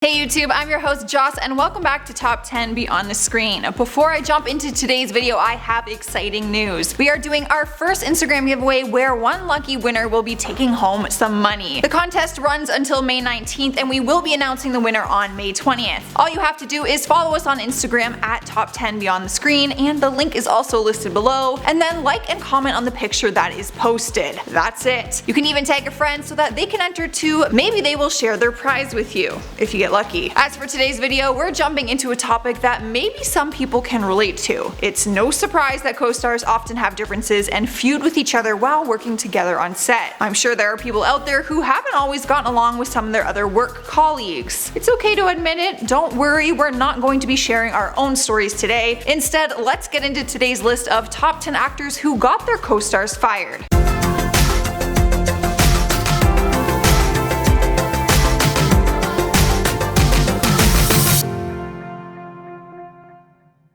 Hey YouTube, I'm your host Joss and welcome back to Top 10 Beyond the Screen. Before I jump into today's video, I have exciting news. We are doing our first Instagram giveaway where one lucky winner will be taking home some money. The contest runs until May 19th and we will be announcing the winner on May 20th. All you have to do is follow us on Instagram at Top 10 Beyond the Screen, and the link is also listed below, and then like and comment on the picture that is posted. That's it. You can even tag a friend so that they can enter too. Maybe they will share their prize with you if you get lucky. As for today's video, we're jumping into a topic that maybe some people can relate to. It's no surprise that co-stars often have differences and feud with each other while working together on set. I'm sure there are people out there who haven't always gotten along with some of their other work colleagues. It's okay to admit it, don't worry, we're not going to be sharing our own stories today. Instead, let's get into today's list of top 10 actors who got their co-stars fired.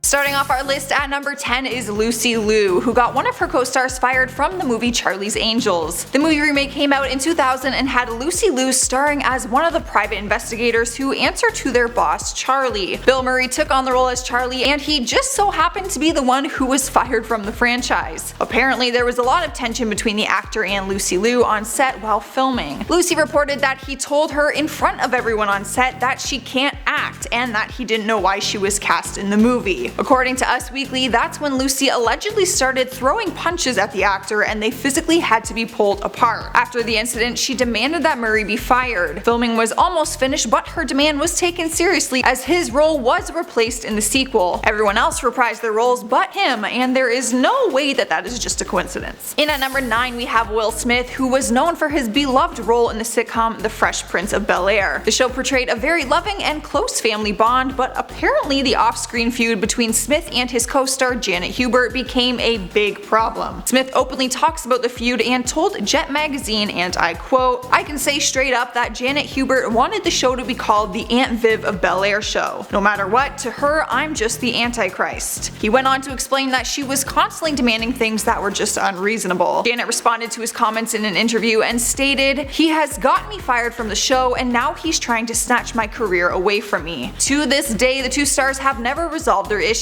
Starting off our list at number 10 is Lucy Liu, who got one of her co-stars fired from the movie Charlie's Angels. The movie remake came out in 2000 and had Lucy Liu starring as one of the private investigators who answer to their boss Charlie. Bill Murray took on the role as Charlie, and he just so happened to be the one who was fired from the franchise. Apparently there was a lot of tension between the actor and Lucy Liu on set while filming. Lucy reported that he told her in front of everyone on set that she can't act and that he didn't know why she was cast in the movie. According to Us Weekly, that's when Lucy allegedly started throwing punches at the actor and they physically had to be pulled apart. After the incident, she demanded that Murray be fired. Filming was almost finished, but her demand was taken seriously as his role was replaced in the sequel. Everyone else reprised their roles but him, and there is no way that that is just a coincidence. In at number 9 we have Will Smith, who was known for his beloved role in the sitcom The Fresh Prince of Bel-Air. The show portrayed a very loving and close family bond, but apparently the off-screen feud between Smith and his co-star Janet Hubert became a big problem. Smith openly talks about the feud and told Jet magazine, and I quote, "I can say straight up that Janet Hubert wanted the show to be called the Aunt Viv of Bel-Air show. No matter what, to her I'm just the Antichrist." He went on to explain that she was constantly demanding things that were just unreasonable. Janet responded to his comments in an interview and stated, "He has gotten me fired from the show and now he's trying to snatch my career away from me." To this day, the two stars have never resolved their issues.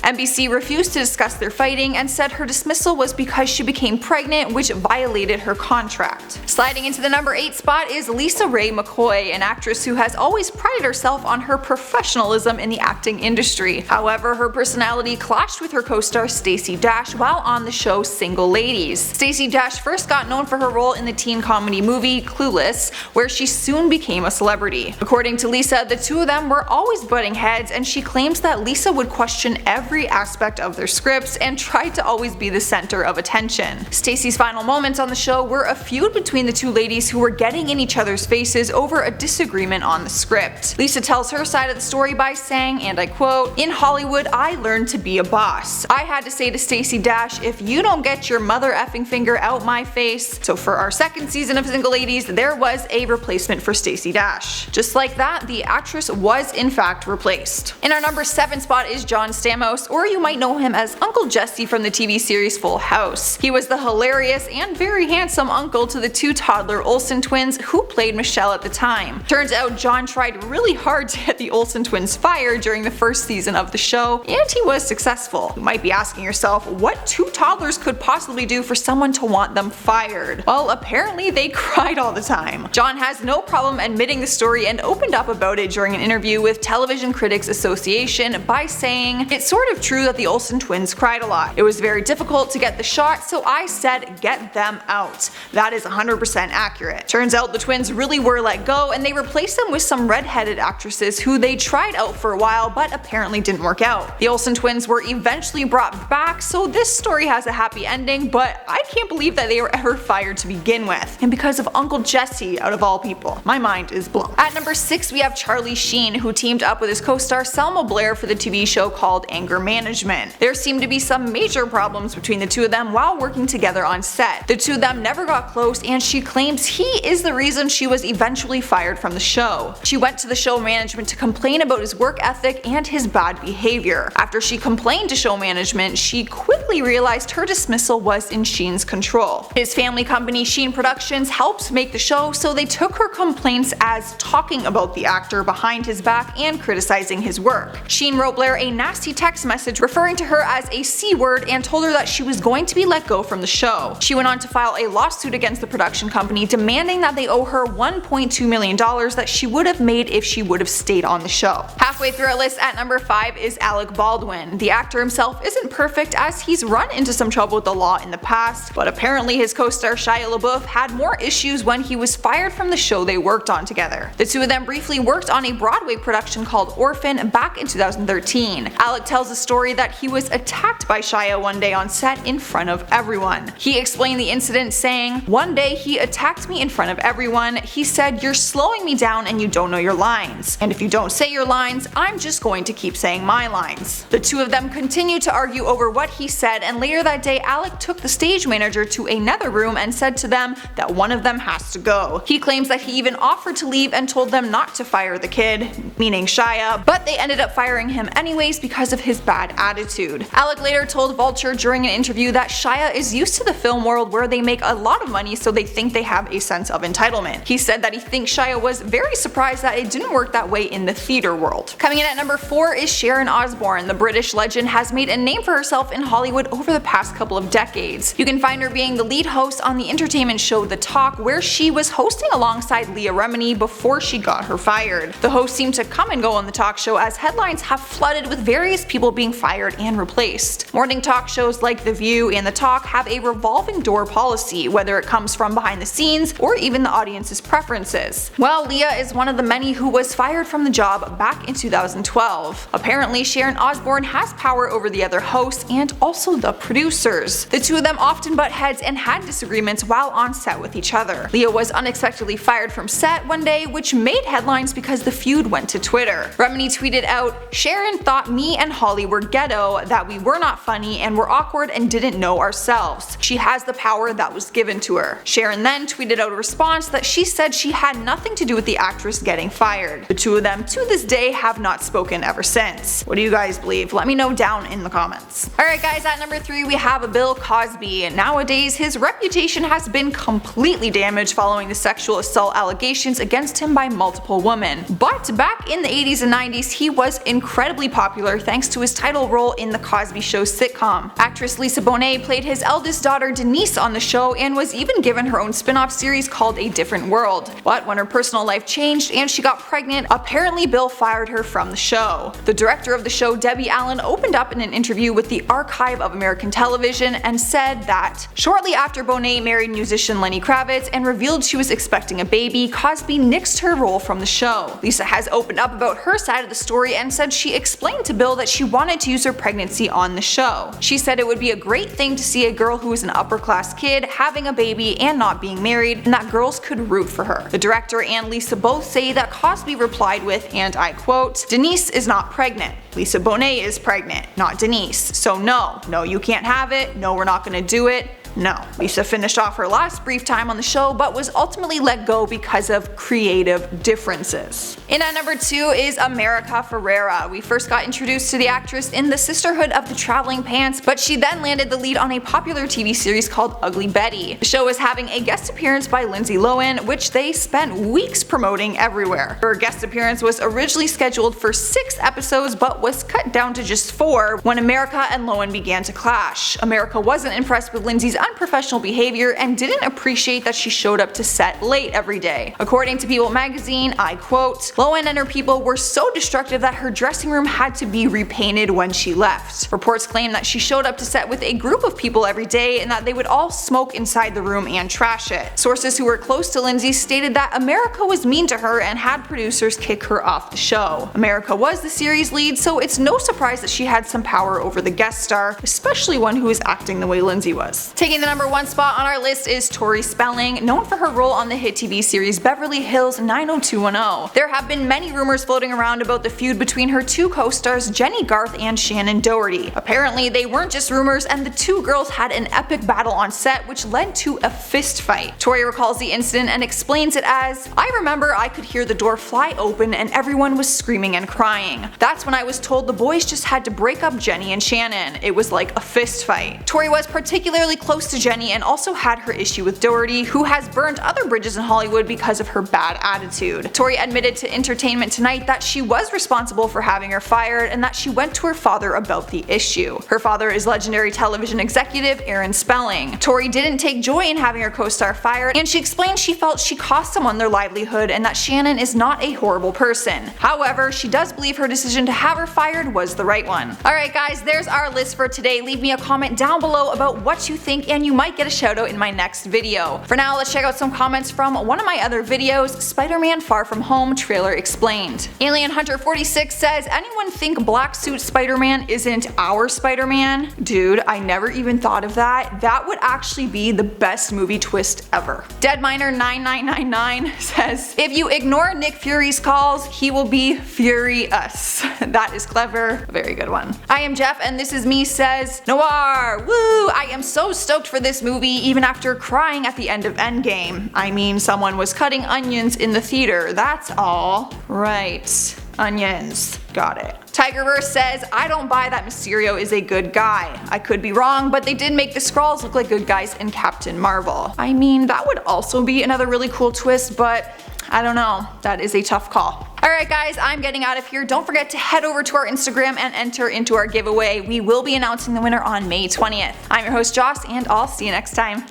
NBC refused to discuss their fighting and said her dismissal was because she became pregnant, which violated her contract. Sliding into the number 8 spot is Lisa Ray McCoy, an actress who has always prided herself on her professionalism in the acting industry. However, her personality clashed with her co-star Stacey Dash while on the show Single Ladies. Stacey Dash first got known for her role in the teen comedy movie Clueless, where she soon became a celebrity. According to Lisa, the two of them were always butting heads, and she claims that Lisa would question every aspect of their scripts and tried to always be the center of attention. Stacey's final moments on the show were a feud between the two ladies who were getting in each other's faces over a disagreement on the script. Lisa tells her side of the story by saying, and I quote, "In Hollywood, I learned to be a boss. I had to say to Stacey Dash, if you don't get your mother effing finger out my face." So for our second season of Single Ladies, there was a replacement for Stacey Dash. Just like that, the actress was in fact replaced. In our number 7 spot is John Stamos, or you might know him as Uncle Jesse from the TV series Full House. He was the hilarious and very handsome uncle to the two toddler Olsen twins who played Michelle at the time. Turns out John tried really hard to get the Olsen twins fired during the first season of the show, and he was successful. You might be asking yourself, what two toddlers could possibly do for someone to want them fired? Well, apparently they cried all the time. John has no problem admitting the story and opened up about it during an interview with Television Critics Association by saying, "It's sort of true that the Olsen twins cried a lot. It was very difficult to get the shot, so I said get them out. That is 100% accurate." Turns out the twins really were let go, and they replaced them with some red-headed actresses who they tried out for a while but apparently didn't work out. The Olsen twins were eventually brought back, so this story has a happy ending, but I can't believe that they were ever fired to begin with, and because of Uncle Jesse out of all people. My mind is blown. At number 6 we have Charlie Sheen, who teamed up with his co-star Selma Blair for the TV show called called anger management. There seemed to be some major problems between the two of them while working together on set. The two of them never got close, and she claims he is the reason she was eventually fired from the show. She went to the show management to complain about his work ethic and his bad behavior. After she complained to show management, she quickly realized her dismissal was in Sheen's control. His family company Sheen Productions helped make the show, so they took her complaints as talking about the actor behind his back and criticizing his work. Sheen wrote Blair a nasty text message referring to her as a C-word and told her that she was going to be let go from the show. She went on to file a lawsuit against the production company demanding that they owe her $1.2 million that she would have made if she would have stayed on the show. Halfway through our list at number 5 is Alec Baldwin. The actor himself isn't perfect as he's run into some trouble with the law in the past, but apparently his co-star Shia LaBeouf had more issues when he was fired from the show they worked on together. The two of them briefly worked on a Broadway production called Orphan back in 2013. Alec tells a story that he was attacked by Shia one day on set in front of everyone. He explained the incident saying, "One day he attacked me in front of everyone. He said, 'You're slowing me down and you don't know your lines. And if you don't say your lines, I'm just going to keep saying my lines.'" The two of them continued to argue over what he said, and later that day Alec took the stage manager to another room and said to them that one of them has to go. He claims that he even offered to leave and told them not to fire the kid, meaning Shia, but they ended up firing him anyways because of his bad attitude. Alec later told Vulture during an interview that Shia is used to the film world where they make a lot of money, so they think they have a sense of entitlement. He said that he thinks Shia was very surprised that it didn't work that way in the theater world. Coming in at number 4 is Sharon Osbourne. The British legend has made a name for herself in Hollywood over the past couple of decades. You can find her being the lead host on the entertainment show The Talk, where she was hosting alongside Leah Remini before she got her fired. The host seemed to come and go on the talk show as headlines have flooded with various people being fired and replaced. Morning talk shows like The View and The Talk have a revolving door policy, whether it comes from behind the scenes or even the audience's preferences. Well, Leah is one of the many who was fired from the job back in 2012. Apparently, Sharon Osbourne has power over the other hosts and also the producers. The two of them often butt heads and had disagreements while on set with each other. Leah was unexpectedly fired from set one day, which made headlines because the feud went to Twitter. Remini tweeted out, "Sharon thought me and Holly were ghetto, that we were not funny and were awkward and didn't know ourselves. She has the power that was given to her." Sharon then tweeted out a response that she said she had nothing to do with the actress getting fired. The two of them to this day have not spoken ever since. What do you guys believe? Let me know down in the comments. Alright guys, at number 3 we have Bill Cosby. Nowadays his reputation has been completely damaged following the sexual assault allegations against him by multiple women. But back in the 80s and 90s he was incredibly popular thanks to his title role in the Cosby Show sitcom. Actress Lisa Bonet played his eldest daughter Denise on the show and was even given her own spin-off series called A Different World. But when her personal life changed and she got pregnant, apparently Bill fired her from the show. The director of the show, Debbie Allen, opened up in an interview with the Archive of American Television and said that shortly after Bonet married musician Lenny Kravitz and revealed she was expecting a baby, Cosby nixed her role from the show. Lisa has opened up about her side of the story and said she explained to Bill that she wanted to use her pregnancy on the show. She said it would be a great thing to see a girl who is an upper class kid having a baby and not being married, and that girls could root for her. The director and Lisa both say that Cosby replied with, and I quote, "Denise is not pregnant. Lisa Bonet is pregnant, not Denise. So no, you can't have it, no we're not gonna do it. No." Lisa finished off her last brief time on the show but was ultimately let go because of creative differences. In at number 2 is America Ferrera. We first got introduced to the actress in The Sisterhood of the Traveling Pants, but she then landed the lead on a popular TV series called Ugly Betty. The show is having a guest appearance by Lindsay Lohan, which they spent weeks promoting everywhere. Her guest appearance was originally scheduled for 6 episodes but was cut down to just 4 when America and Lohan began to clash. America wasn't impressed with Lindsay's unprofessional behavior and didn't appreciate that she showed up to set late every day. According to People magazine, I quote, "Lohan and her people were so destructive that her dressing room had to be repainted when she left." Reports claim that she showed up to set with a group of people every day and that they would all smoke inside the room and trash it. Sources who were close to Lindsay stated that America was mean to her and had producers kick her off the show. America was the series lead, so it's no surprise that she had some power over the guest star, especially one who was acting the way Lindsay was. Taking the number 1 spot on our list is Tori Spelling, known for her role on the hit TV series Beverly Hills 90210. There have been many rumors floating around about the feud between her two co-stars Jennie Garth and Shannon Doherty. Apparently, they weren't just rumors, and the two girls had an epic battle on set which led to a fist fight. Tori recalls the incident and explains it as, "I remember I could hear the door fly open and everyone was screaming and crying. That's when I was told the boys just had to break up Jennie and Shannon. It was like a fist fight." Tori was particularly close to Jennie and also had her issue with Doherty, who has burned other bridges in Hollywood because of her bad attitude. Tori admitted to Entertainment Tonight that she was responsible for having her fired and that she went to her father about the issue. Her father is legendary television executive Aaron Spelling. Tori didn't take joy in having her co-star fired, and she explained she felt she cost someone their livelihood and that Shannon is not a horrible person. However, she does believe her decision to have her fired was the right one. Alright guys, there's our list for today. Leave me a comment down below about what you think and you might get a shout out in my next video. For now, let's check out some comments from one of my other videos, Spider-Man Far From Home Trailer Explained. Alien Hunter 46 says, "Anyone think Black Suit Spider-Man isn't our Spider-Man?" Dude, I never even thought of that. That would actually be the best movie twist ever. Deadminer9999 says, "If you ignore Nick Fury's calls, he will be furious." That is clever. A very good one. I am Jeff and this is me says, "Noir! Woo! I am so stoked for this movie even after crying at the end of Endgame. I mean, someone was cutting onions in the theater, that's all." Right. Onions. Got it. Tigerverse says, "I don't buy that Mysterio is a good guy. I could be wrong, but they did make the Skrulls look like good guys in Captain Marvel." I mean, that would also be another really cool twist, but I don't know. That is a tough call. Alright guys, I'm getting out of here. Don't forget to head over to our Instagram and enter into our giveaway. We will be announcing the winner on May 20th. I'm your host Joss, and I'll see you next time.